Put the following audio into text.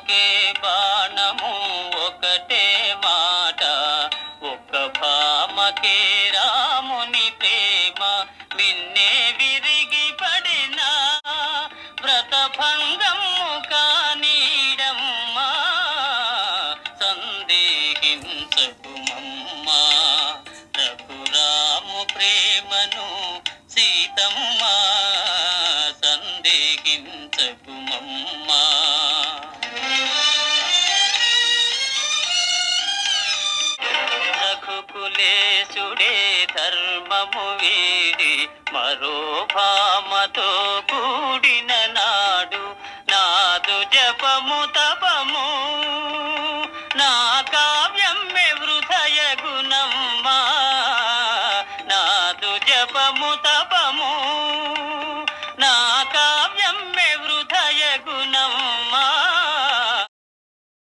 ఒకే బాణము ఒకటే మాట, ఒక్క భామకే రాముని ప్రేమ. మిన్నే విరిగి పడిన వ్రతభంగము కానీడమ్మా, సందేహించకుమమ్మా. రఘురాము ప్రేమను సీతమ్మ, సందేహించకుమమ్మా. రఘుకులేశుడే ధర్మము వీడి మరో భామతో కూడిన నాడు, నాదు జపము తప